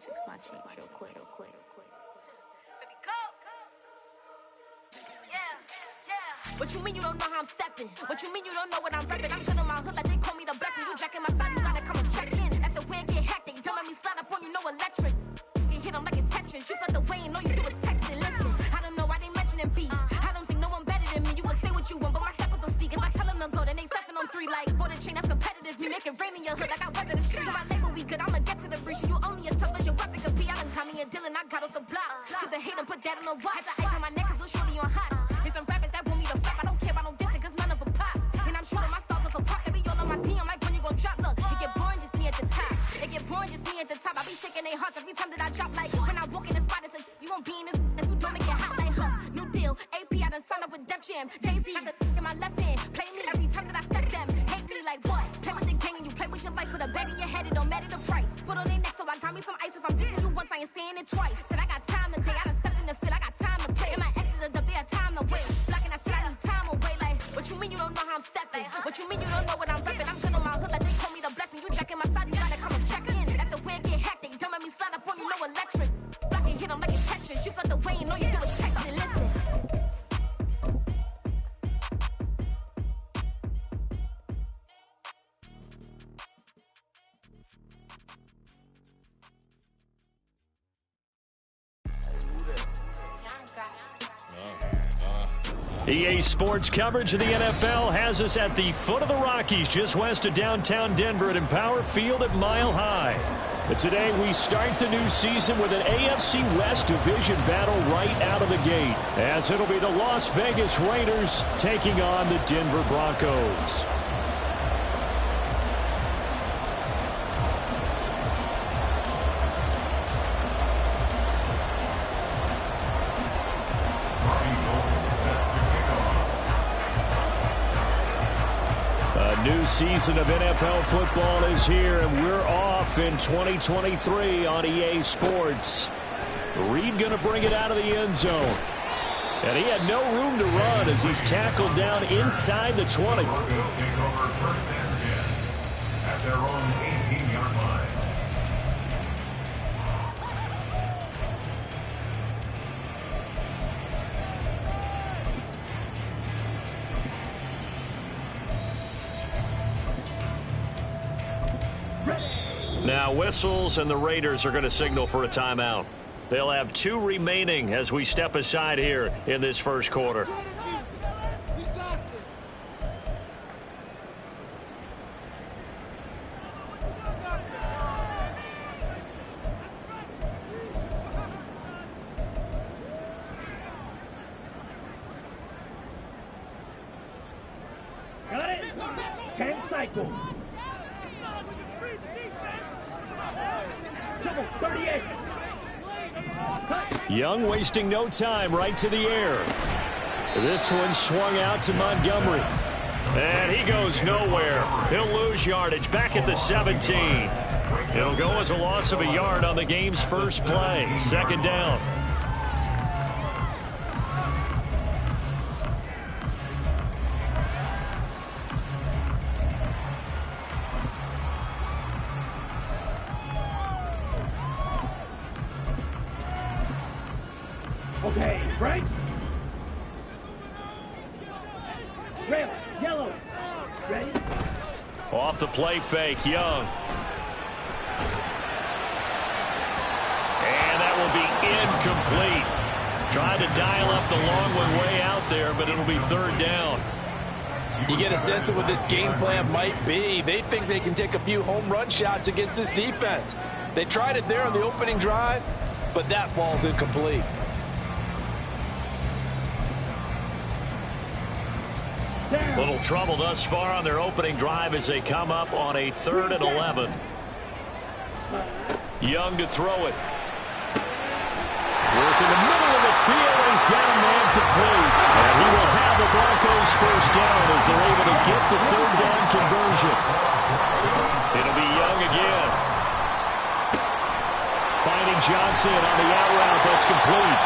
fix my change real quick. What you mean you don't know how I'm stepping? What you mean you don't know what I'm repping? I'm feeling my hood like they call me the blessing. You jacking my side, you gotta come and check in. That's the way I get hectic. Don't make me slide up on you, no electric. Get hit them like it's Tetris. You felt the way and all you do is text it. Listen, I don't know why they mentioning beef. I don't think no one better than me. You would say what you want, but my steppers don't speak. If I tell them to go, then they stepping on 3 like border chain. That's competitive. Me make it rain in your hood like I weather the streets. So my label we good. I'ma get to the breach. You only as tough as your weapon could be. I done got me a deal and I got off the block. Cause the hate and put that on the watch. Had the ice on my neck cause little shorty on hot. There's some rappers that want me to flap. I don't care about no dissing cause none of them pop. And I'm shooting my stars off a pop. They be all on my DM like when you gon' drop. Look, it get boring just me at the top. It get boring just me at the top. I be shaking their hearts every time that I drop. Like when I walk in the spot, it's a you won't be in this if you don't make it hot like her. New deal, AP, I done signed up with Def Jam. Jay-Z got the in my left hand. Play me every time that I step them. Hate me like what? Play with the gang and you play with your life. Put a bet in your head, it don't matter the price. Put on their neck, so I got me some ice. If I'm dissing you once, I ain't saying it twice. Said I got time today, I done stepped in the field, I got time to play. And my exes are up there, time to wait. Blocking, I said I need time away. Like, what you mean you don't know how I'm stepping? What you mean you don't know what I'm repping? I'm feeling my hood like they call me the blessing. You jacking my side, you gotta come and check in. That's the way I get hectic. Don't make me slide up on you, no electric. Blocking, hit them like it's Tetris. You felt the way and all you do is text it. Listen. EA Sports coverage of the NFL has us at the foot of the Rockies, just west of downtown Denver at Empower Field at Mile High. But today we start the new season with an AFC West division battle right out of the gate, as it'll be the Las Vegas Raiders taking on the Denver Broncos. New season of NFL football is here, and we're off in 2023 on EA Sports. Reed going to bring it out of the end zone. And he had no room to run as he's tackled down inside the 20. Broncos take over first and 10 at their own 18-yard line. Now whistles, and the Raiders are going to signal for a timeout. They'll have 2 remaining as we step aside here in this first quarter. Got it? 10 cycles. 38. Young wasting no time, right to the air. This one swung out to Montgomery. And he goes nowhere. He'll lose yardage back at the 17. It'll go as a loss of a yard on the game's first play. Second down. Okay, right? Rail, yellow. Ready? Off the play fake, Young. And that will be incomplete. Trying to dial up the long one way out there, but it'll be third down. You get a sense of what this game plan might be. They think they can take a few home run shots against this defense. They tried it there on the opening drive, but that ball's incomplete. Little trouble thus far on their opening drive as they come up on a 3rd and 11. Young to throw it. Work in the middle of the field, and he's got a man complete. And he will have the Broncos first down as they're able to get the 3rd down conversion. It'll be Young again. Finding Johnson on the out route. That's complete.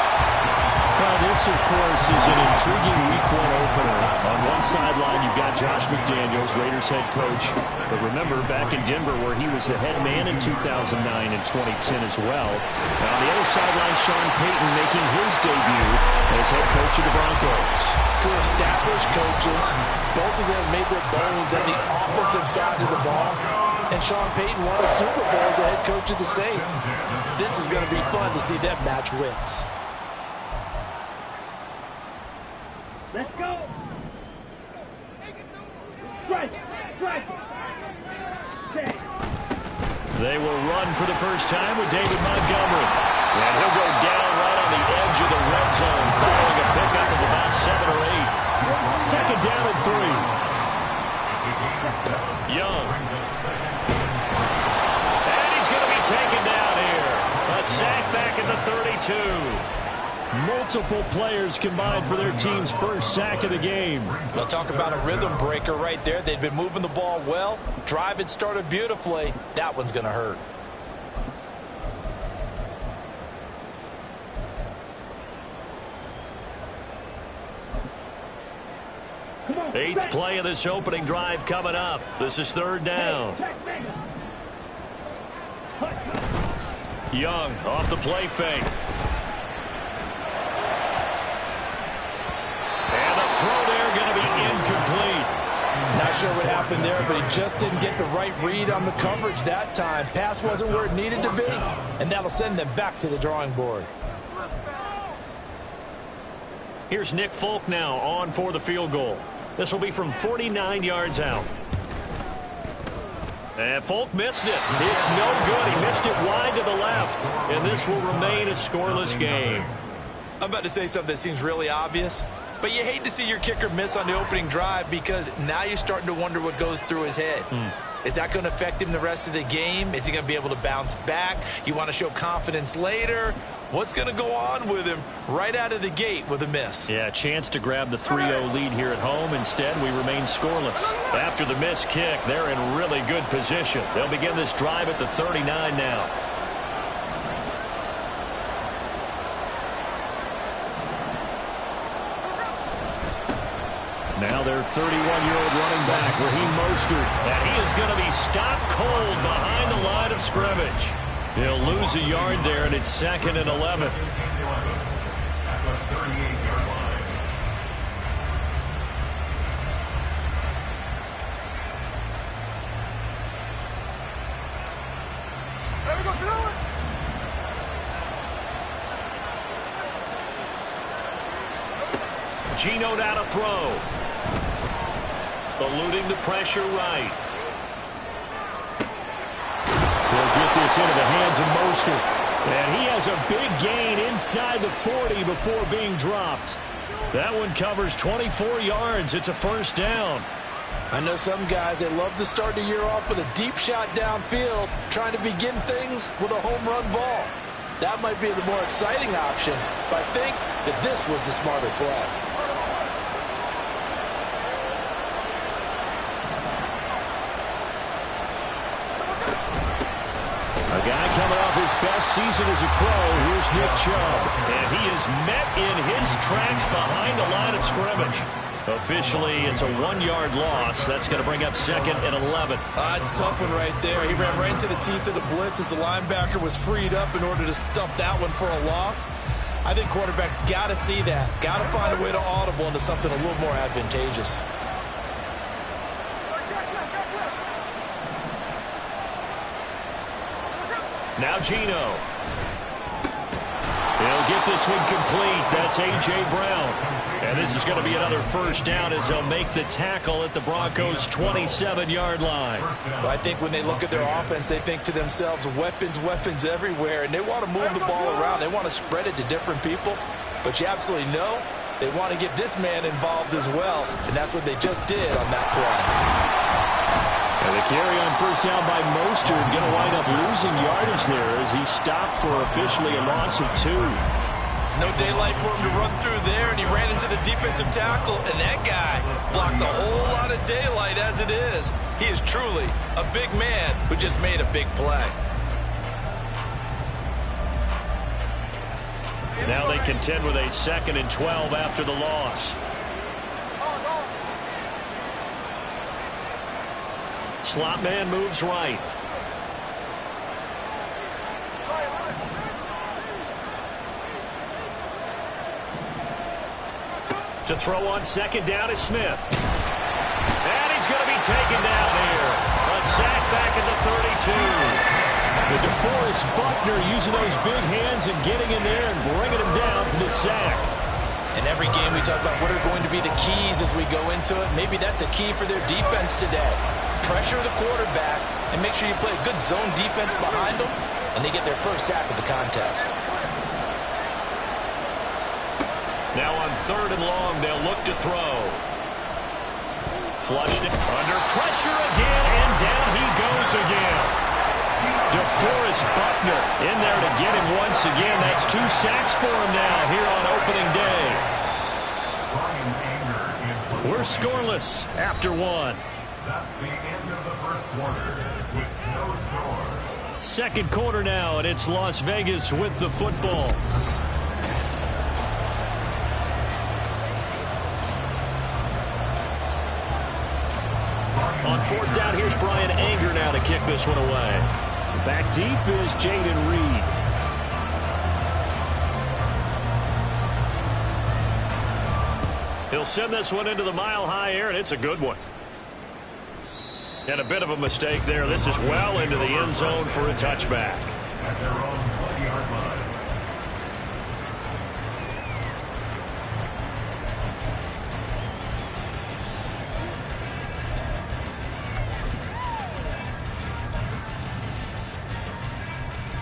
Well, this of course, is an intriguing Week 1 opener. On one sideline, you've got Josh McDaniels, Raiders head coach. But remember, back in Denver, where he was the head man in 2009 and 2010 as well. Now, on the other sideline, Sean Payton making his debut as head coach of the Broncos. Two established coaches. Both of them made their bones on the offensive side of the ball. And Sean Payton won a Super Bowl as the head coach of the Saints. This is going to be fun to see them match wits. Let's go. Strike. Strike. Stay. They will run for the first time with David Montgomery. And he'll go down right on the edge of the red zone following a pickup of about 7 or 8. Second down and 3. Young. And he's going to be taken down here. A sack back at the 32. Multiple players combined for their team's first sack of the game. We'll talk about a rhythm breaker right there. They've been moving the ball well. Drive had started beautifully. That one's going to hurt. Eighth play of this opening drive coming up. This is third down. Young off the play fake. And the throw there going to be incomplete. Not sure what happened there, but he just didn't get the right read on the coverage that time. Pass wasn't where it needed to be, and that'll send them back to the drawing board. Here's Nick Folk now on for the field goal. This will be from 49 yards out. And Folk missed it. It's no good. He missed it wide to the left. And this will remain a scoreless game. I'm about to say something that seems really obvious, but you hate to see your kicker miss on the opening drive because now you're starting to wonder what goes through his head. Is that going to affect him the rest of the game? Is he going to be able to bounce back? You want to show confidence later? What's going to go on with him right out of the gate with a miss? Yeah, a chance to grab the 3-0 lead here at home. Instead, we remain scoreless. After the missed kick, they're in really good position. They'll begin this drive at the 39 now. Now their 31-year-old running back, Raheem Mostert. And he is going to be stopped cold behind the line of scrimmage. He'll lose a yard there, and it's 2nd and 11. Geno down to throw. Eluding the pressure right. They'll get this into the hands of Mostert. And he has a big gain inside the 40 before being dropped. That one covers 24 yards. It's a first down. I know some guys, they love to start the year off with a deep shot downfield, trying to begin things with a home run ball. That might be the more exciting option, but I think that this was the smarter play. A guy coming off his best season as a pro, here's Nick Chubb. And he is met in his tracks behind the line of scrimmage. Officially, it's a 1-yard loss. That's going to bring up 2nd and 11. It's a tough one right there. He ran right into the teeth of the blitz as the linebacker was freed up in order to stump that one for a loss. I think quarterbacks got to see that. Got to find a way to audible into something a little more advantageous. Now Geno. He'll get this one complete. That's A.J. Brown. And this is going to be another first down as they'll make the tackle at the Broncos' 27-yard line. Well, I think when they look at their offense, they think to themselves, weapons, weapons everywhere, and they want to move the ball around. They want to spread it to different people. But you absolutely know they want to get this man involved as well, and that's what they just did on that play. And the carry on first down by Mostert going to wind up losing yardage there as he stopped for officially a loss of 2. No daylight for him to run through there, and he ran into the defensive tackle, and that guy blocks a whole lot of daylight as it is. He is truly a big man who just made a big play. Now they contend with a 2nd and 12 after the loss. Slot man moves right. To throw on 2nd down is Smith. And he's going to be taken down here. A sack back at the 32. The DeForest Buckner using those big hands and getting in there and bringing him down for the sack. In every game we talk about what are going to be the keys as we go into it. Maybe that's a key for their defense today. Pressure the quarterback and make sure you play a good zone defense behind them, and they get their first sack of the contest. Now on 3rd and long, they'll look to throw. Flushed it. Under pressure again, and down he goes again. DeForest Buckner in there to get him once again. That's 2 sacks for him now here on opening day. We're scoreless after 1. That's the end of the first quarter with no score. 2nd quarter now, and it's Las Vegas with the football. On 4th down, here's Brian Anger now to kick this one away. Back deep is Jaden Reed. He'll send this one into the mile-high air, and it's a good one. And a bit of a mistake there. This is well into the end zone for a touchback. At their own 20-yard line.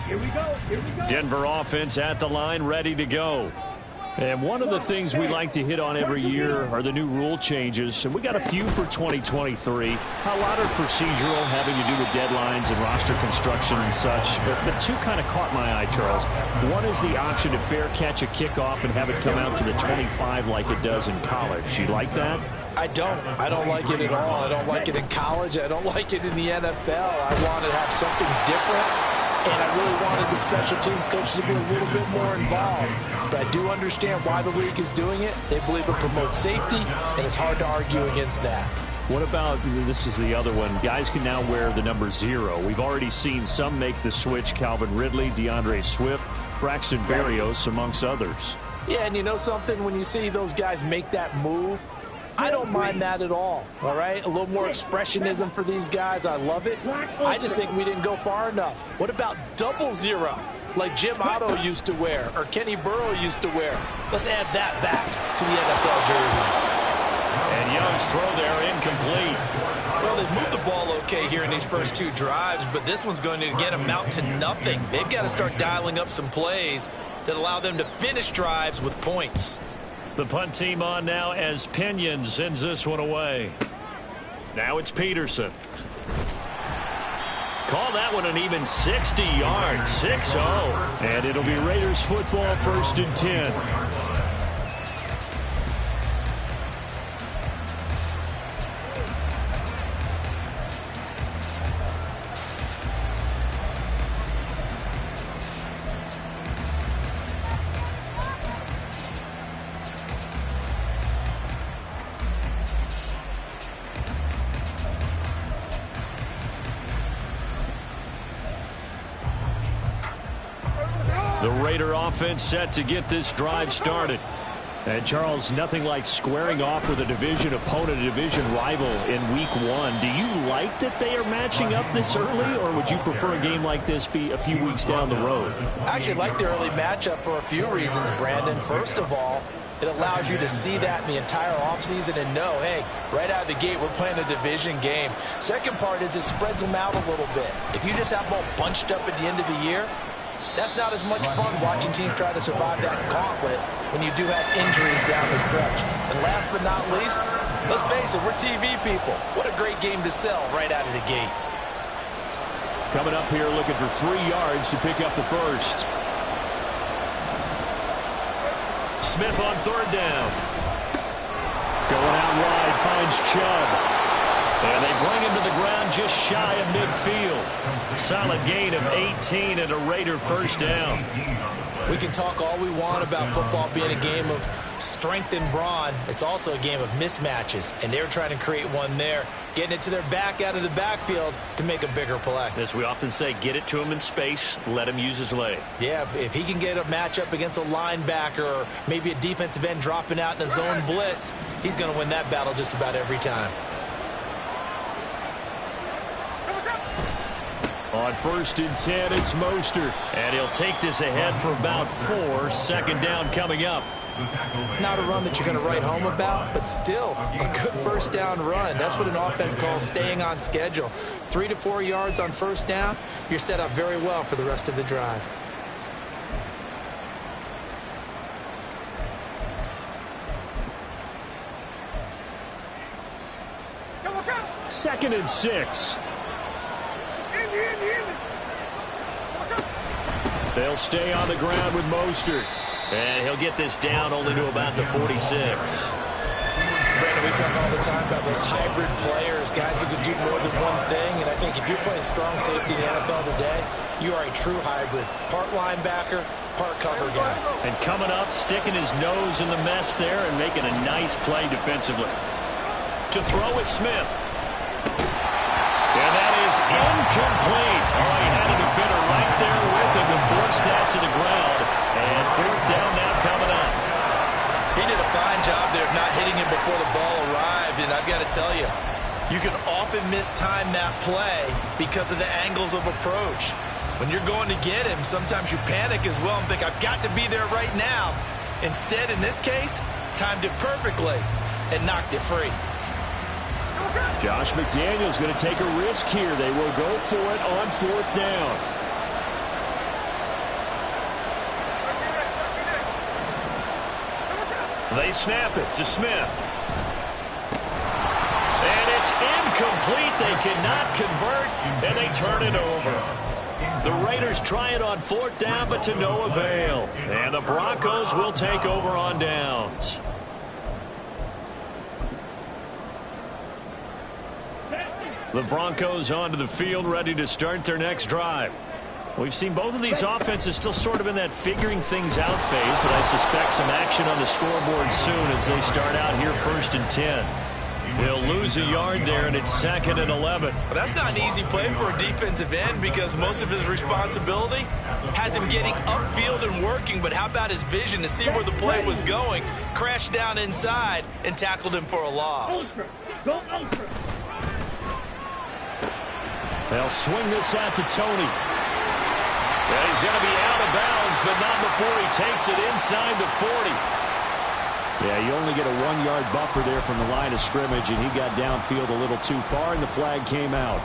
Here we go. Here we go. Denver offense at the line, ready to go. And one of the things we like to hit on every year are the new rule changes. And we got a few for 2023. A lot are procedural, having to do with deadlines and roster construction and such. But 2 kind of caught my eye, Charles. One is the option to fair catch a kickoff and have it come out to the 25 like it does in college. You like that? I don't like it at all. I don't like it in college. I don't like it in the NFL. I want to have something different. And I really wanted the special teams coaches to be a little bit more involved. But I do understand why the league is doing it. They believe it promotes safety, and it's hard to argue against that. What about, this is the other one, guys can now wear the number 0. We've already seen some make the switch, Calvin Ridley, DeAndre Swift, Braxton Berrios, amongst others. Yeah, and you know something? When you see those guys make that move, I don't mind that at all right? A little more expressionism for these guys. I love it. I just think we didn't go far enough. What about 00, like Jim Otto used to wear or Kenny Burrow used to wear? Let's add that back to the NFL jerseys. And Young's throw there incomplete. Well, they've moved the ball okay here in these first 2 drives, but this one's going to again amount to nothing. They've got to start dialing up some plays that allow them to finish drives with points. The punt team on now as Pinion sends this one away. Now it's Peterson. Call that one an even 60 yards, 6-0. And it'll be Raiders football, 1st and 10. The Raider offense set to get this drive started. And, Charles, nothing like squaring off with a division opponent, a division rival in Week 1. Do you like that they are matching up this early, or would you prefer a game like this be a few weeks down the road? I actually like the early matchup for a few reasons, Brandon. First of all, it allows you to see that in the entire offseason and know, hey, right out of the gate, we're playing a division game. Second part is it spreads them out a little bit. If you just have them all bunched up at the end of the year, that's not as much fun watching teams try to survive that gauntlet when you do have injuries down the stretch. And last but not least, let's face it, we're TV people. What a great game to sell right out of the gate. Coming up here looking for 3 yards to pick up the first. Smith on 3rd down. Going out wide, finds Chubb. And they bring him to the ground just shy of midfield. Solid gain of 18 and a Raider first down. We can talk all we want about football being a game of strength and brawn. It's also a game of mismatches, and they're trying to create one there, getting it to their back out of the backfield to make a bigger play. As we often say, get it to him in space, let him use his leg. Yeah, if he can get a matchup against a linebacker or maybe a defensive end dropping out in a zone blitz, he's going to win that battle just about every time. On 1st and 10, it's Mostert. And he'll take this ahead for about 4. Second down coming up. Not a run that you're going to write home about, but still a good first down run. That's what an offense calls staying on schedule. 3 to 4 yards on first down, you're set up very well for the rest of the drive. Second and 6. They'll stay on the ground with Mostert. And he'll get this down only to about the 46. Brandon, we talk all the time about those hybrid players, guys who can do more than one thing. And I think if you're playing strong safety in the NFL today, you are a true hybrid. Part linebacker, part cover guy. And coming up, sticking his nose in the mess there and making a nice play defensively. To throw is Smith. And that is incomplete. Oh, he had a defender right there with him to force that to the ground. And 4th down now coming up. He did a fine job there of not hitting him before the ball arrived. And I've got to tell you, you can often mistime that play because of the angles of approach. When you're going to get him, sometimes you panic as well and think, I've got to be there right now. Instead, in this case, timed it perfectly and knocked it free. Josh McDaniels going to take a risk here. They will go for it on 4th down. They snap it to Smith. And it's incomplete. They cannot convert, and they turn it over. The Raiders try it on 4th down, but to no avail. And the Broncos will take over on downs. The Broncos onto the field, ready to start their next drive. We've seen both of these offenses still sort of in that figuring things out phase, but I suspect some action on the scoreboard soon as they start out here 1st and 10. He'll lose a yard there, and it's 2nd and 11. Well, that's not an easy play for a defensive end because most of his responsibility has him getting upfield and working, but how about his vision to see where the play was going, crashed down inside, and tackled him for a loss. They'll swing this out to Tony. And he's going to be out of bounds, but not before he takes it inside the 40. Yeah, you only get a 1-yard buffer there from the line of scrimmage, and he got downfield a little too far, and the flag came out.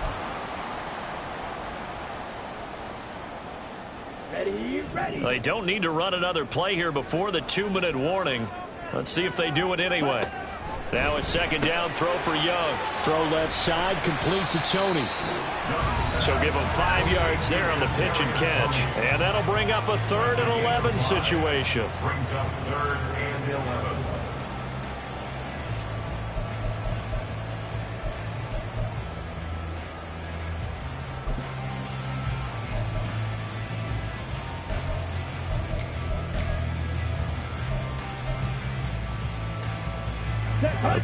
Ready. They don't need to run another play here before the 2-minute warning. Let's see if they do it anyway. Now a 2nd down throw for Young. Throw left side, complete to Tony. So give him 5 yards there on the pitch and catch. And that'll bring up a 3rd and 11 situation. Brings up 3rd and 11.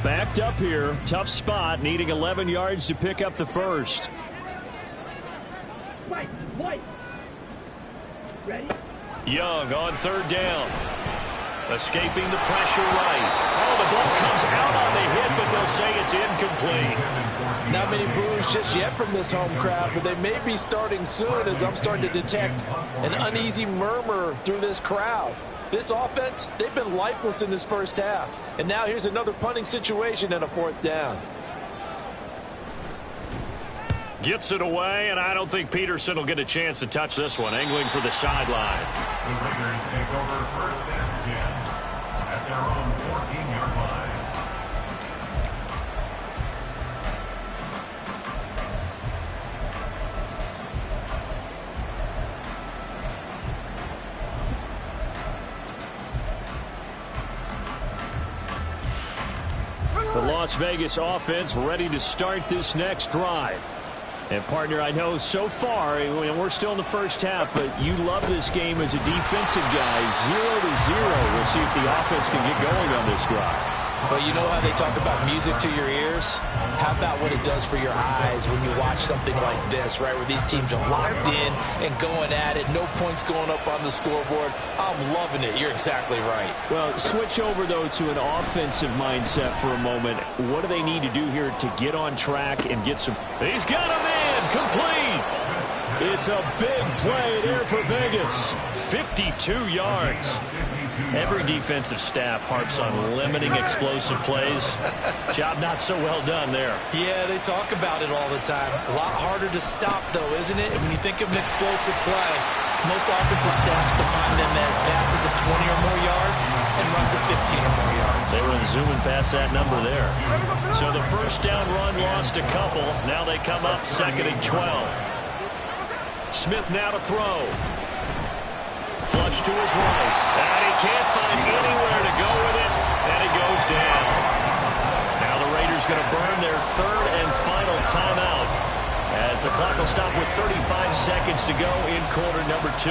Backed up here. Tough spot. Needing 11 yards to pick up the first. White. Ready? Young on 3rd down. Escaping the pressure right. Oh, the ball comes out on the hit, but they'll say it's incomplete. Not many boos just yet from this home crowd, but they may be starting soon as I'm starting to detect an uneasy murmur through this crowd. This offense, they've been lifeless in this first half. And now here's another punting situation and a 4th down. Gets it away, and I don't think Peterson will get a chance to touch this one. Angling for the sideline. The Raiders take over 1st and 10 at their own 14-yard line. The Las Vegas offense ready to start this next drive. And, partner, I know so far, we're still in the first half, but you love this game as a defensive guy. 0-0. We'll see if the offense can get going on this drive. Well, you know how they talk about music to your ears? How about what it does for your eyes when you watch something like this, right, where these teams are locked in and going at it, no points going up on the scoreboard. I'm loving it. You're exactly right. Well, switch over, though, to an offensive mindset for a moment. What do they need to do here to get on track and get some... He's got a man complete. It's a big play there for Vegas. 52 yards. Every defensive staff harps on limiting explosive plays. Job not so well done there. Yeah, they talk about it all the time. A lot harder to stop, though, isn't it? When you think of an explosive play, most offensive staffs define them as passes of 20 or more yards and runs of 15 or more yards. They were zooming past that number there. So the first down run lost a couple. Now they come up 2nd and 12. Smith now to throw. Flush to his right. And he can't find anywhere to go with it. And he goes down. Now the Raiders going to burn their 3rd and final timeout as the clock will stop with 35 seconds to go in quarter number 2.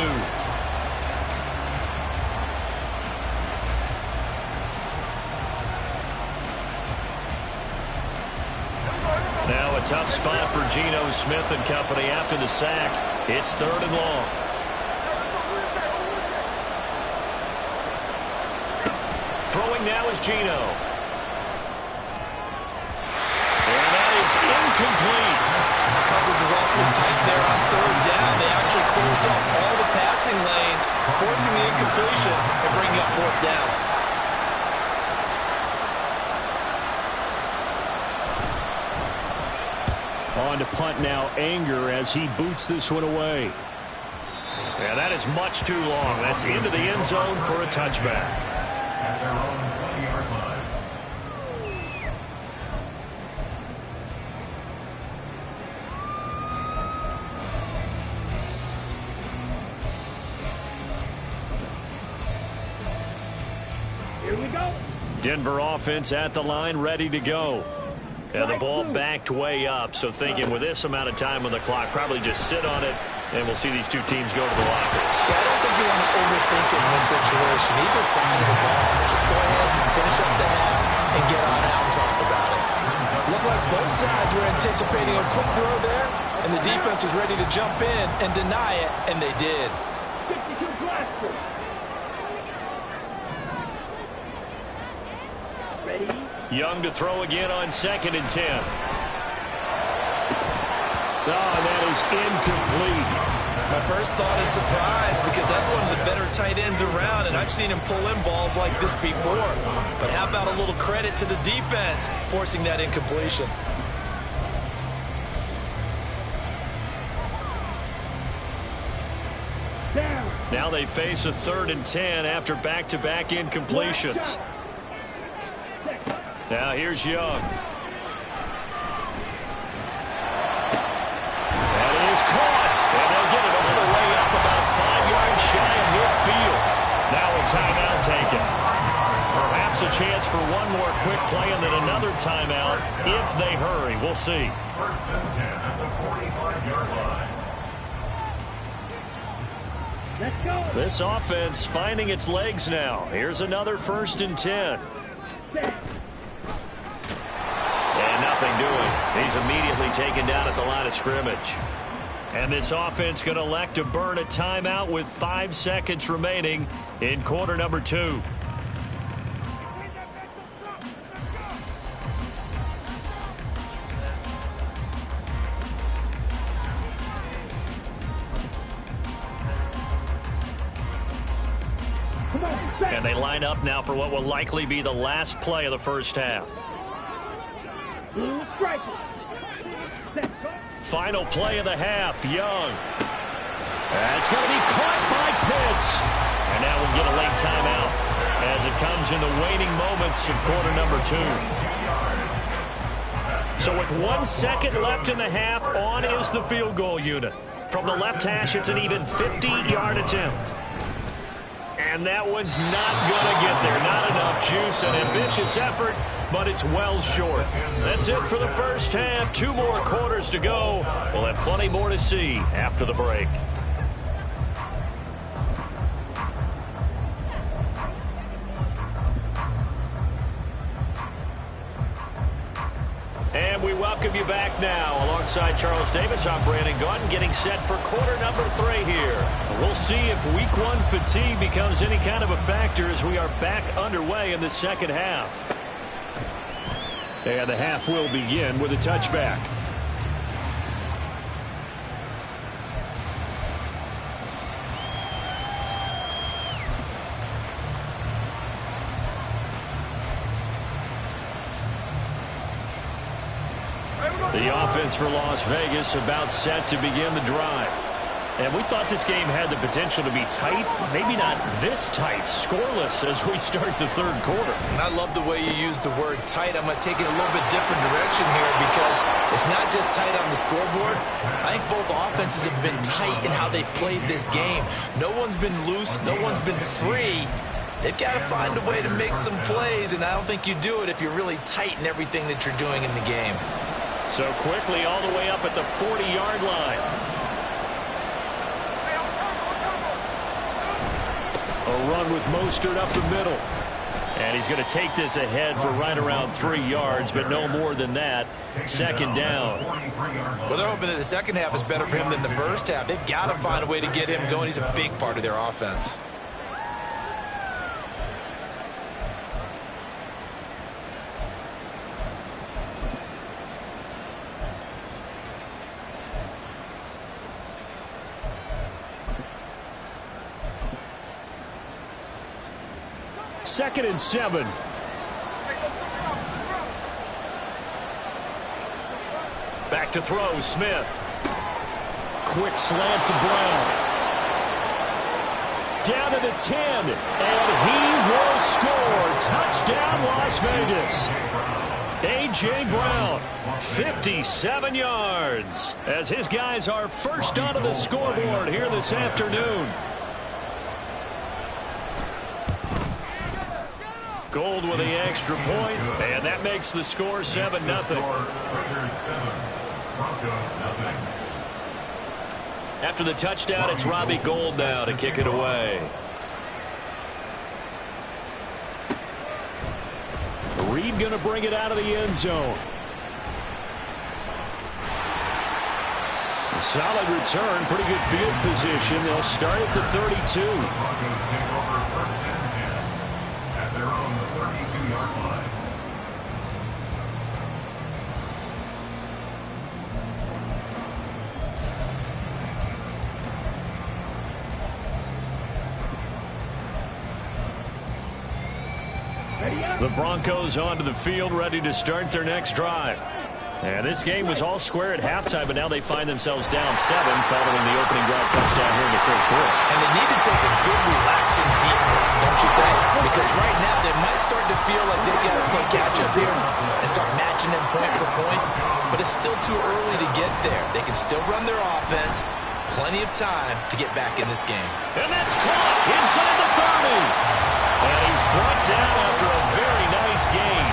Now a tough spot for Geno Smith and company after the sack. It's 3rd and long. Throwing now is Geno. And that is incomplete. Coverage is awfully tight there on 3rd down. They actually closed off all the passing lanes, forcing the incompletion and bringing up 4th down. On to punt now, Anger, as he boots this one away. Yeah, that is much too long. That's into the end zone for a touchback. At their own 20-yard line. Here we go. Denver offense at the line, ready to go. And the ball backed way up, so thinking with this amount of time on the clock, probably just sit on it, and we'll see these two teams go to the lockers. Yeah, I don't think you want to overthink it in this situation. Either side of the ball, just go ahead and finish up the half and get on out and talk about it. Looked like both sides were anticipating a quick throw there, and the defense was ready to jump in and deny it, and they did. 52 Glasgow. Ready? Young to throw again on 2nd and 10. Oh, that is incomplete. My first thought is surprise because that's one of the better tight ends around, and I've seen him pull in balls like this before. But how about a little credit to the defense forcing that incompletion? Down. Now they face a 3rd and 10 after back-to-back incompletions. Now here's Young. That is caught. And they'll get it all the way up about 5 yards shy of midfield. Now a timeout taken. Perhaps a chance for one more quick play and then another timeout if they hurry. We'll see. 1st and 10 at the 45-yard line. Let's go. This offense finding its legs now. Here's another 1st and 10. Set. And nothing doing. He's immediately taken down at the line of scrimmage. And this offense going to elect to burn a timeout with 5 seconds remaining in quarter number 2. And they line up now for what will likely be the last play of the first half. Blue striker. Set. Final play of the half, Young. That's going to be caught by Pitts. And now we'll get a late timeout as it comes in the waning moments of quarter number 2. So with 1 second left in the half, on is the field goal unit. From the left hash, it's an even 50-yard attempt. And And that one's not going to get there. Not enough juice. An ambitious effort, but it's well short. That's it for the first half. 2 more quarters to go. We'll have plenty more to see after the break. And we welcome you back now. Alongside Charles Davis, I'm Brandon Gaudin, getting set for quarter number 3 here. We'll see if week 1 fatigue becomes any kind of a factor as we are back underway in the second half. And the half will begin with a touchback. The offense for Las Vegas about set to begin the drive. And we thought this game had the potential to be tight, maybe not this tight, scoreless as we start the third quarter. And I love the way you use the word tight. I'm going to take it a little bit different direction here because it's not just tight on the scoreboard. I think both offenses have been tight in how they've played this game. No one's been loose. No one's been free. They've got to find a way to make some plays, and I don't think you do it if you're really tight in everything that you're doing in the game. So quickly all the way up at the 40-yard line. A run with Mostert up the middle. And he's going to take this ahead for right around 3 yards, but no more than that. Second down. Well, they're hoping that the second half is better for him than the first half. They've got to find a way to get him going. He's a big part of their offense. Second and 7. Back to throw, Smith. Quick slant to Brown. Down to the 10, and he will score. Touchdown, Las Vegas. A.J. Brown, 57 yards, as his guys are first onto the scoreboard here this afternoon. Gold with the extra point, and that makes the score 7-0. After the touchdown, it's Robbie Gould now to kick it away. Reed going to bring it out of the end zone. A solid return, pretty good field position. They'll start at the 32. The Broncos onto the field, ready to start their next drive. And this game was all square at halftime, but now they find themselves down 7 following the opening drive touchdown here in the third quarter. And they need to take a good, relaxing, deep breath, don't you think? Because right now they might start to feel like they've got to play catch-up here and start matching them point for point. But it's still too early to get there. They can still run their offense. Plenty of time to get back in this game. And that's caught inside the 30. And he's brought down after a very nice gain.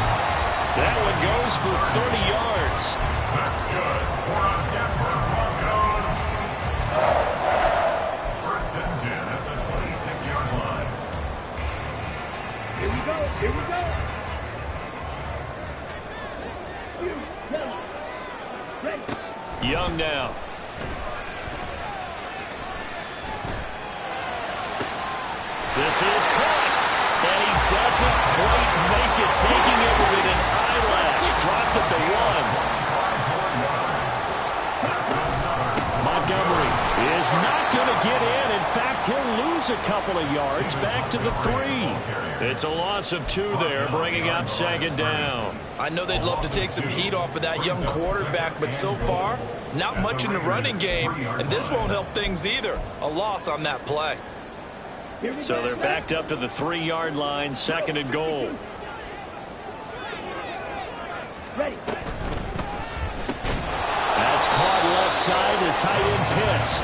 That one goes for 30 yards. That's good for a Denver Broncos. First and 10 at the 26-yard line. Here we go. Here we go. Young now. This is caught. And he doesn't quite make it, taking it within an eyelash. Dropped at the 1. Montgomery is not going to get in. In fact, he'll lose a couple of yards back to the 3. It's a loss of 2 there, bringing up second down. I know they'd love to take some heat off of that young quarterback, but so far, not much in the running game, and this won't help things either. A loss on that play. So they're backed up to the 3-yard line, second and goal. Ready. That's caught left side to tight end Pitts.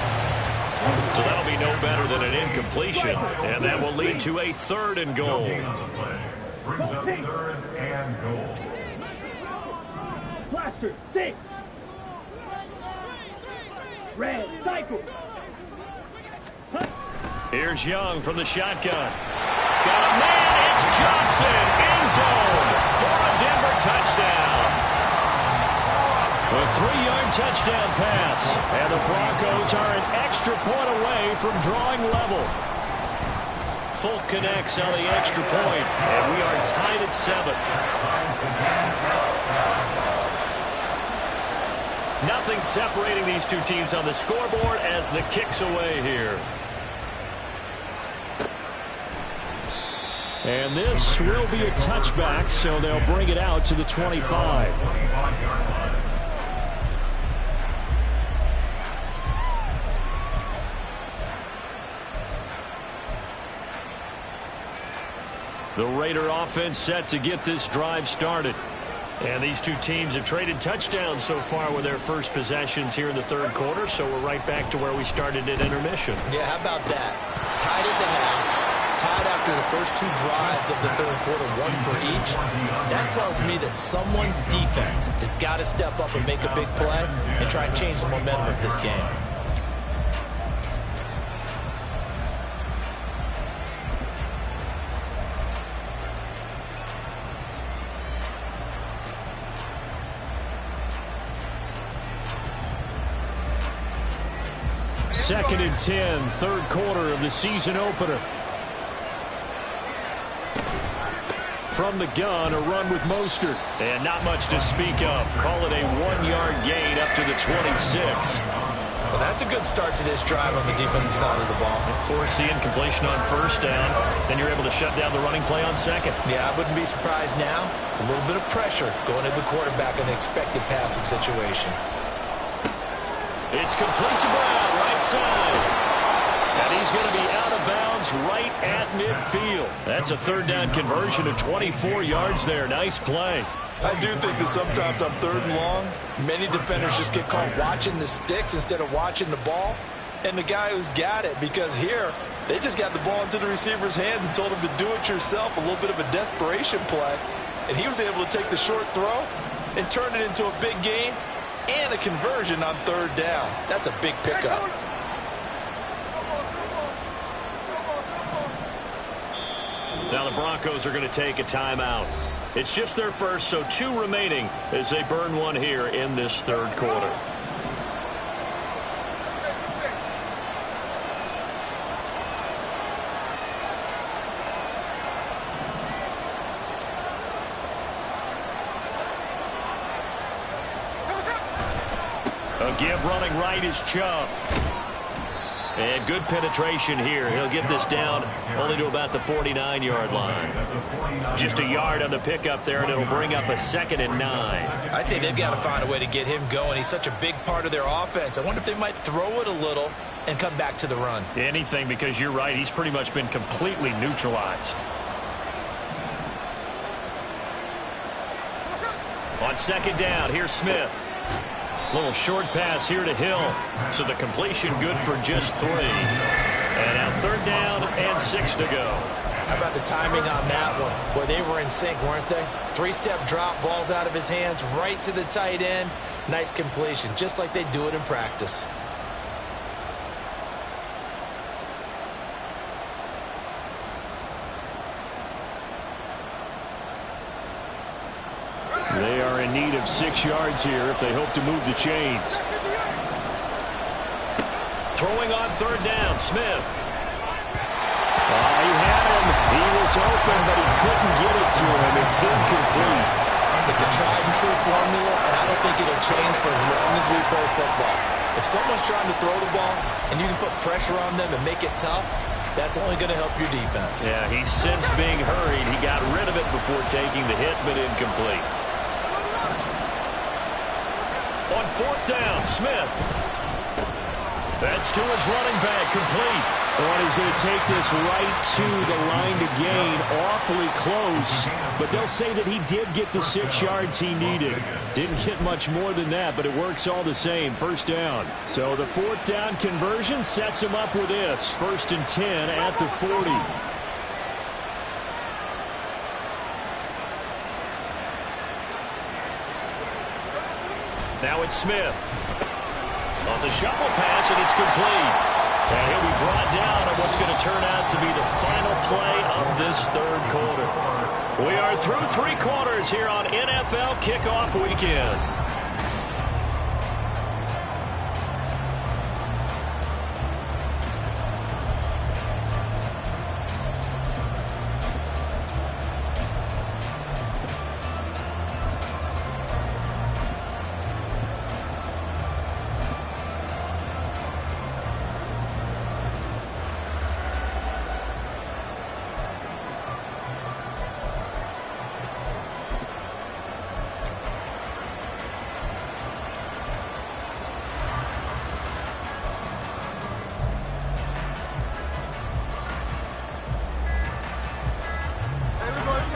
So that'll be no better than an incompletion, and that will lead to a 3rd and goal. Brings up 3rd and goal. Blaster, 6. Red, cycle. Here's Young from the shotgun. Got a man, it's Johnson, end zone for a Denver touchdown. A 3-yard touchdown pass, and the Broncos are an extra point away from drawing level. Folk connects on the extra point, and we are tied at 7. Nothing separating these two teams on the scoreboard as the kick's away here. And this will be a touchback, so they'll bring it out to the 25. The Raider offense set to get this drive started. And these two teams have traded touchdowns so far with their first possessions here in the 3rd quarter, so we're right back to where we started at intermission. Yeah, how about that? Tied at the half, tied after the first 2 drives of the 3rd quarter, 1 for each. That tells me that someone's defense has got to step up and make a big play and try and change the momentum of this game. Second and 10, 3rd quarter of the season opener. From the gun, a run with Mostert. And not much to speak of. Call it a 1-yard gain up to the 26. Well, that's a good start to this drive on the defensive side of the ball. Force the incompletion on 1st down. Then you're able to shut down the running play on 2nd. Yeah, I wouldn't be surprised now. A little bit of pressure going to the quarterback in the expected passing situation. It's complete to Brown, right side. And he's going to be out of bounds right at midfield. That's a 3rd down conversion of 24 yards there. Nice play. I do think that sometimes on 3rd and long, many defenders just get caught watching the sticks instead of watching the ball. And the guy who's got it, because here, they just got the ball into the receiver's hands and told him to do it yourself, a little bit of a desperation play. And he was able to take the short throw and turn it into a big gain and a conversion on 3rd down. That's a big pickup. Now the Broncos are going to take a timeout. It's just their first, so 2 remaining as they burn one here in this 3rd quarter. A give running right is Chubb. And good penetration here. He'll get this down only to about the 49-yard line. Just a yard on the pickup there, and it'll bring up a 2nd and 9. I'd say they've got to find a way to get him going. He's such a big part of their offense. I wonder if they might throw it a little and come back to the run. Anything, because you're right. He's pretty much been completely neutralized. On 2nd down, here's Smith. Little short pass here to Hill. So the completion good for just 3. And now 3rd down and 6 to go. How about the timing on that one? Boy, they were in sync, weren't they? 3-step drop, balls out of his hands, right to the tight end. Nice completion, just like they do it in practice. They are in need of 6 yards here if they hope to move the chains. Throwing on 3rd down, Smith. He had him. He was open, but he couldn't get it to him. It's incomplete. It's a tried and true formula, and I don't think it'll change for as long as we play football. If someone's trying to throw the ball and you can put pressure on them and make it tough, that's only going to help your defense. Yeah, he's since being hurried. He got rid of it before taking the hit, but incomplete. On 4th down, Smith. That's to his running back, complete. And he's going to take this right to the line to gain, awfully close. But they'll say that he did get the 6 yards he needed. Didn't get much more than that, but it works all the same. First down. So the 4th down conversion sets him up with this. 1st and 10 at the 40. Now it's Smith. Well, it's a shuffle pass, and it's complete. And he'll be brought down on what's going to turn out to be the final play of this 3rd quarter. We are through 3 quarters here on NFL Kickoff Weekend.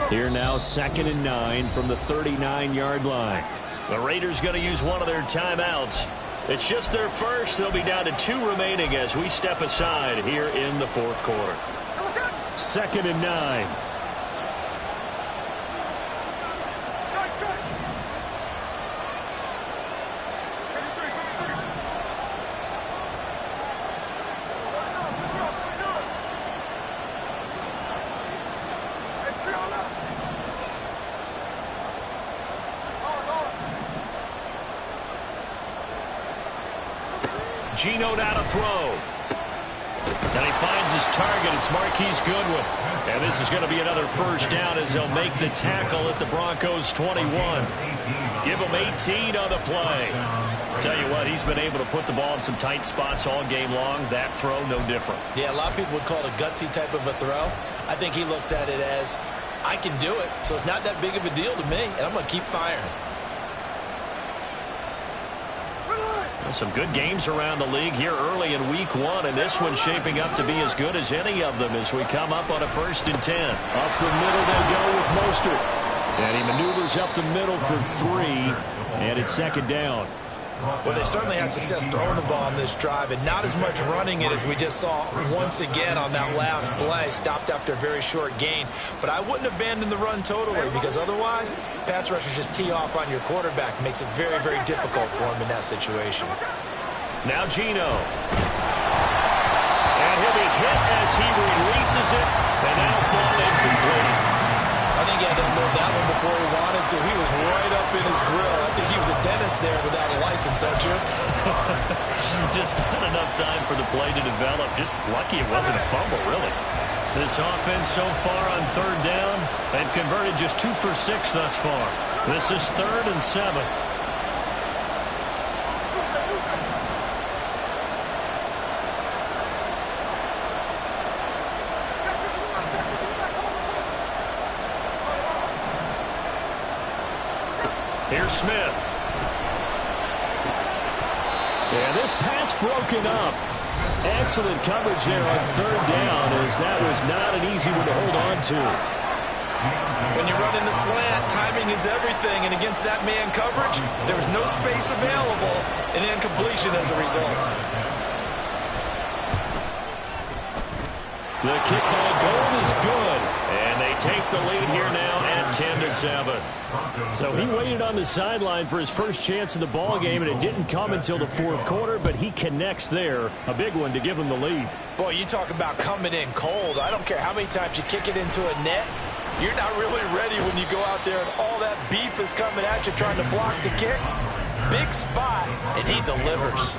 Here now, 2nd and 9 from the 39-yard line. The Raiders going to use one of their timeouts. It's just their first. They'll be down to 2 remaining as we step aside here in the 4th quarter. 2nd and 9. Geno now to throw. And he finds his target. It's Marquise Goodwin. And this is going to be another first down as they'll make the tackle at the Broncos 21. Give him 18 on the play. Tell you what, he's been able to put the ball in some tight spots all game long. That throw, no different. Yeah, a lot of people would call it a gutsy type of a throw. I think he looks at it as, I can do it, so it's not that big of a deal to me, and I'm going to keep firing. Some good games around the league here early in week 1, and this one's shaping up to be as good as any of them as we come up on a 1st and 10. Up the middle they go with Mostert. And he maneuvers up the middle for 3, and it's 2nd down. Well, they certainly had success throwing the ball on this drive, and not as much running it as we just saw once again on that last play. Stopped after a very short gain. But I wouldn't abandon the run totally, because otherwise, pass rushers just tee off on your quarterback. Makes it very, very difficult for him in that situation. Now Geno. And he'll be hit as he releases it, and that'll fall incomplete. I think he had to load that one before he wanted to. He was right up in his grill. I think he was a dentist there without a license, don't you? Just not enough time for the play to develop. Just lucky it wasn't a fumble, really. This offense so far on 3rd down, they've converted just 2 for 6 thus far. This is 3rd and 7. Here's Smith. And this pass broken up. Excellent coverage there on 3rd down, as that was not an easy one to hold on to. When you run in the slant, timing is everything, and against that man coverage, there was no space available, and incompletion as a result. The kickball goal is good, and they take the lead here now at 10-7. So he waited on the sideline for his first chance in the ball game, and it didn't come until the 4th quarter, but he connects there. A big one to give him the lead. Boy, you talk about coming in cold. I don't care how many times you kick it into a net. You're not really ready when you go out there and all that beef is coming at you trying to block the kick. Big spot, and he delivers.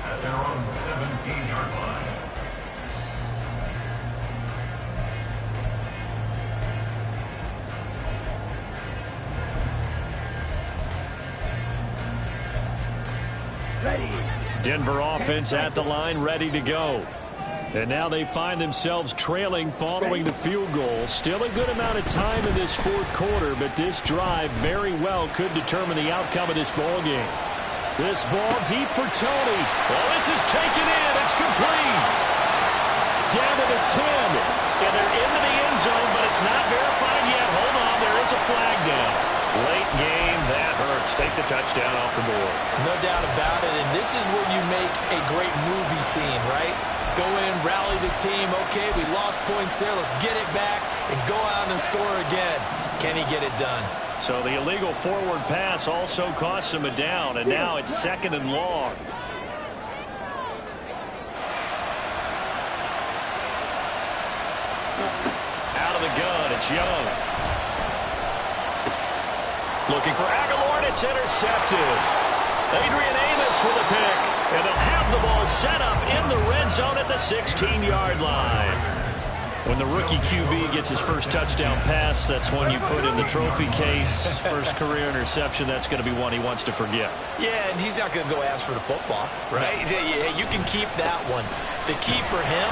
At their own 17-yard line. Denver offense at the line, ready to go. And now they find themselves trailing following the field goal. Still a good amount of time in this 4th quarter, but this drive very well could determine the outcome of this ball game. This ball deep for Tony. Well, this is taken in. It's complete. Down to the 10. And they're into the end zone, but it's not verified yet. Hold on, there is a flag down. Late game, that hurts. Take the touchdown off the board. No doubt about it, and this is where you make a great movie scene, right? Go in, rally the team. Okay, we lost points there. Let's get it back and go out and score again. Can he get it done? So the illegal forward pass also costs him a down, and now it's 2nd and long. Out of the gun, it's Young. Looking for Aguilar, and it's intercepted. Adrian Amos with a pick, and they'll have the ball set up in the red zone at the 16-yard line. When the rookie QB gets his first touchdown pass, that's one you put in the trophy case. First career interception, that's going to be one he wants to forget. Yeah, and he's not going to go ask for the football, right? Yeah, you can keep that one. The key for him,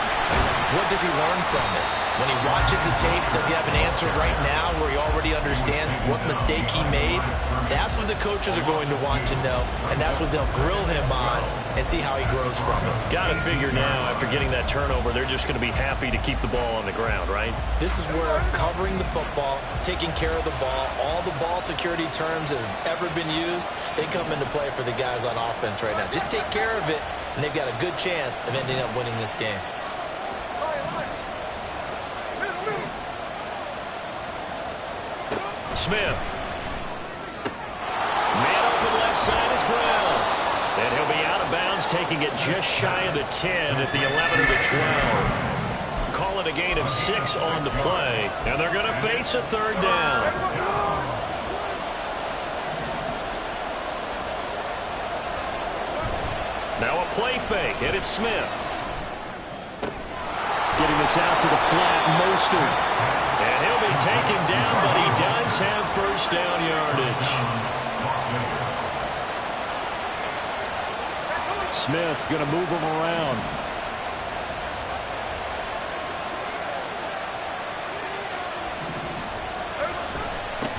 what does he learn from it? When he watches the tape, does he have an answer right now where he already understands what mistake he made? That's what the coaches are going to want to know, and that's what they'll grill him on and see how he grows from it. Got to figure now, after getting that turnover, they're just going to be happy to keep the ball on the ground, right? This is where covering the football, taking care of the ball, all the ball security terms that have ever been used, they come into play for the guys on offense right now. Just take care of it, and they've got a good chance of ending up winning this game. Smith. Man open left side is Brown. And he'll be out of bounds, taking it just shy of the 10 at the 11 of the 12. Call it a gain of 6 on the play. And they're going to face a 3rd down. Now a play fake, and it's Smith. Getting this out to the flat, Mostert. And he'll be taken down, but he does have first down yardage. Smith going to move him around.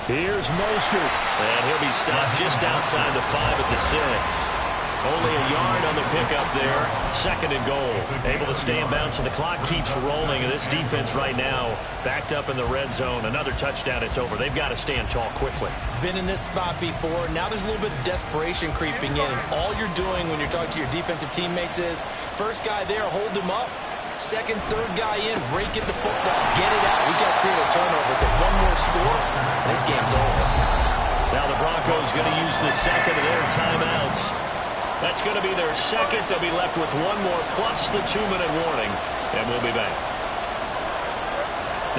Here's Mostert. And he'll be stopped just outside the 5 at the 6. Only a yard on the pickup there. 2nd and goal. Able to stay in bounds, and the clock keeps rolling. And this defense right now backed up in the red zone. Another touchdown, it's over. They've got to stand tall quickly. Been in this spot before. Now there's a little bit of desperation creeping in. And all you're doing when you're talking to your defensive teammates is, first guy there, hold him up. 2nd, 3rd guy in, rake at the football. Get it out. We've got to create a turnover because one more score, and this game's over. Now the Broncos going to use the 2nd of their timeouts. That's going to be their 2nd. They'll be left with one more plus the 2-minute warning, and we'll be back.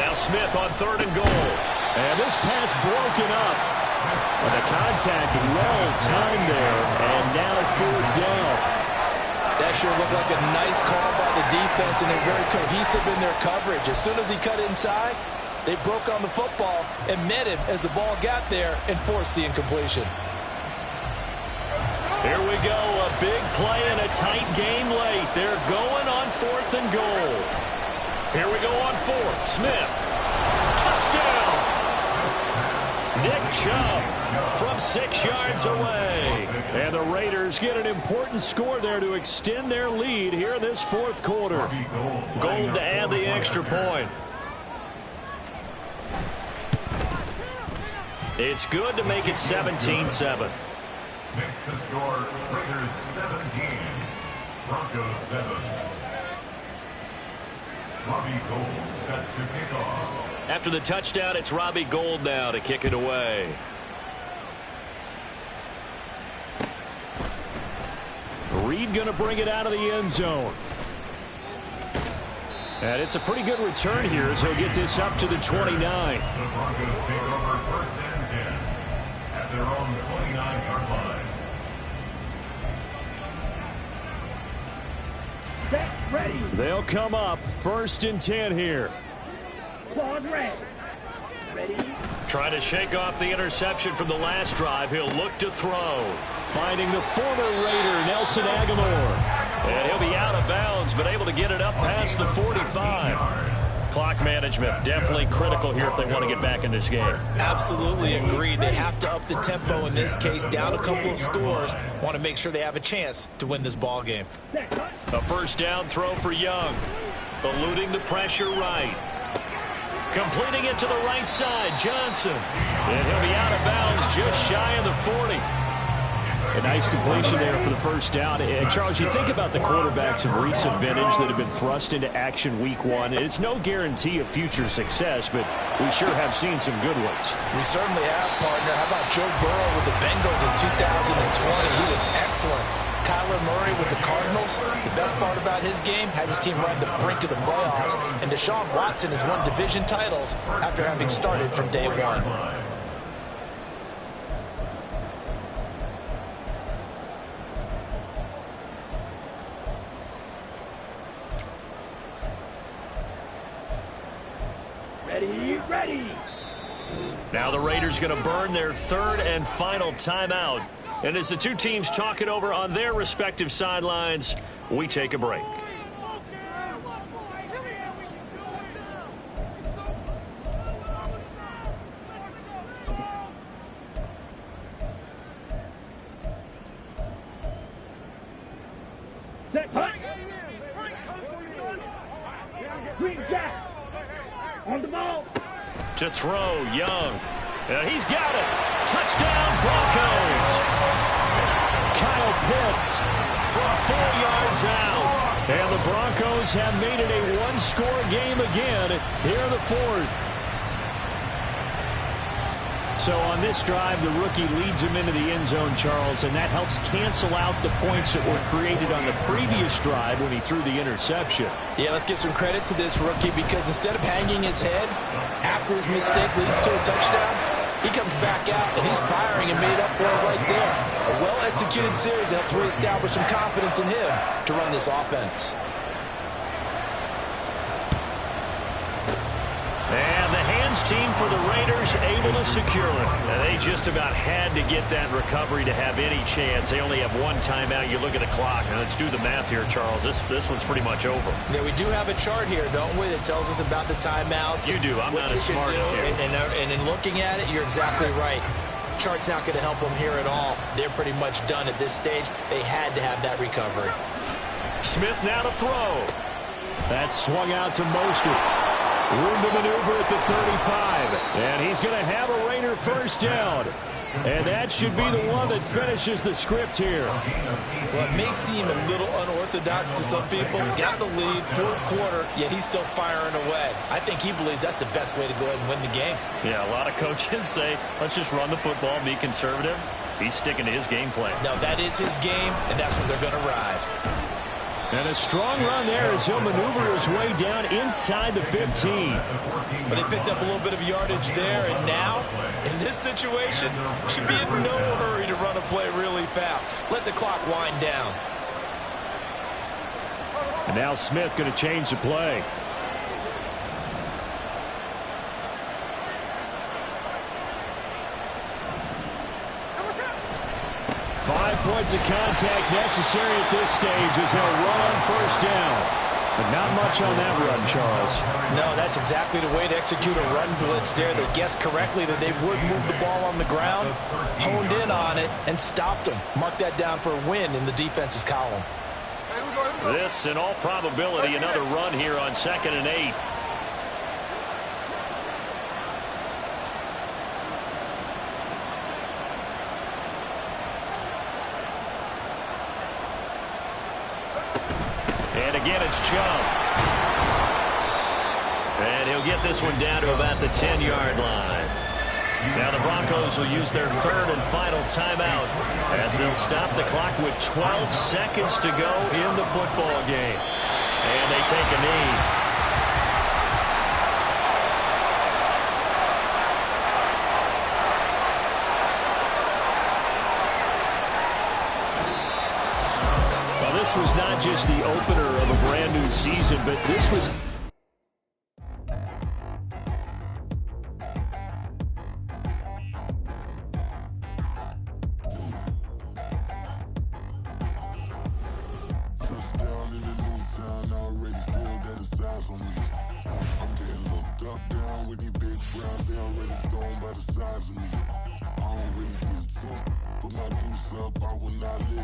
Now Smith on 3rd and goal. And this pass broken up. And the contact well timed there, and now 4th down. That sure looked like a nice call by the defense, and they're very cohesive in their coverage. As soon as he cut inside, they broke on the football and met him as the ball got there and forced the incompletion. Here we go, a big play and a tight game late. They're going on 4th and goal. Here we go on 4th. Smith. Touchdown! Nick Chubb from 6 yards away. And the Raiders get an important score there to extend their lead here in this 4th quarter. Gold to add the extra point. It's good to make it 17-7. Makes the score Raiders 17, Broncos 7. Robbie Gould set to kick off. After the touchdown, it's Robbie Gould now to kick it away. Reed going to bring it out of the end zone. And it's a pretty good return here as he'll get this up to the 29. The Broncos take over 1st and 10 at their own 29-yard line. Ready. They'll come up 1st and 10 here. Quad red. Ready. Trying to shake off the interception from the last drive. He'll look to throw. Finding the former Raider, Nelson Aguilar. And he'll be out of bounds, but able to get it up past the 45. Clock management, definitely critical here if they want to get back in this game. Absolutely agreed. They have to up the tempo in this case, down a couple of scores. Want to make sure they have a chance to win this ball game. A first down throw for Young. Eluding the pressure right. Completing it to the right side, Johnson. And he'll be out of bounds just shy of the 40. A nice completion there for the first down. And Charles, you think about the quarterbacks of recent vintage that have been thrust into action week one. It's no guarantee of future success, but we sure have seen some good ones. We certainly have, partner. How about Joe Burrow with the Bengals in 2020? He was excellent. Kyler Murray with the Cardinals. The best part about his game, has his team right at the brink of the playoffs. And Deshaun Watson has won division titles after having started from day one. Ready. Now the Raiders going to burn their third and final timeout. And as the two teams talk it over on their respective sidelines, we take a break. Set, hut. Green Jack. On the ball. To throw, Young. He's got it. Touchdown, Broncos. Kyle Pitts from 4 yards out. And the Broncos have made it a one-score game again here in the fourth. So on this drive, the rookie leads him into the end zone, Charles, and that helps cancel out the points that were created on the previous drive when he threw the interception. Yeah, let's give some credit to this rookie because instead of hanging his head after his mistake leads to a touchdown, he comes back out and he's firing and made up for it right there. A well-executed series that helps reestablish some confidence in him to run this offense. And the hands team for the Raiders able to secure it. And they just about had to get that recovery to have any chance. They only have one timeout. You look at the clock. Now let's do the math here, Charles. This one's pretty much over. Yeah, we do have a chart here, don't we, that tells us about the timeouts. You do. I'm not as smart as you. And in looking at it, you're exactly right. Chart's not going to help them here at all. They're pretty much done at this stage. They had to have that recovery. Smith now to throw. That's swung out to Mostert. Room to maneuver at the 35. And he's going to have a Raider first down. And that should be the one that finishes the script here. Well, it may seem a little unorthodox to some people. Got the lead, fourth quarter, yet he's still firing away. I think he believes that's the best way to go ahead and win the game. Yeah, a lot of coaches say, let's just run the football, be conservative. He's sticking to his game plan. No, that is his game, and that's what they're going to ride. And a strong run there as he'll maneuver his way down inside the 15. But he picked up a little bit of yardage there, and now, in this situation, should be in no hurry to run a play really fast. Let the clock wind down. And now Smith going to change the play. Five points of contact necessary at this stage as they'll run on first down. But not much on that run, Charles. No, that's exactly the way to execute a run blitz there. They guessed correctly that they would move the ball on the ground, honed in on it, and stopped them. Mark that down for a win in the defense's column. This, in all probability, another run here on 2nd and 8. And again, it's Chubb. And he'll get this one down to about the 10-yard line. Now the Broncos will use their third and final timeout as they'll stop the clock with 12 seconds to go in the football game. And they take a knee. This was not just the opener of a brand new season, but this was... Touchdown in the new town, already still got his eyes on me. I'm the ground, they already thrown by the size of me. I don't really get drunk, but my deuce up, I will not live.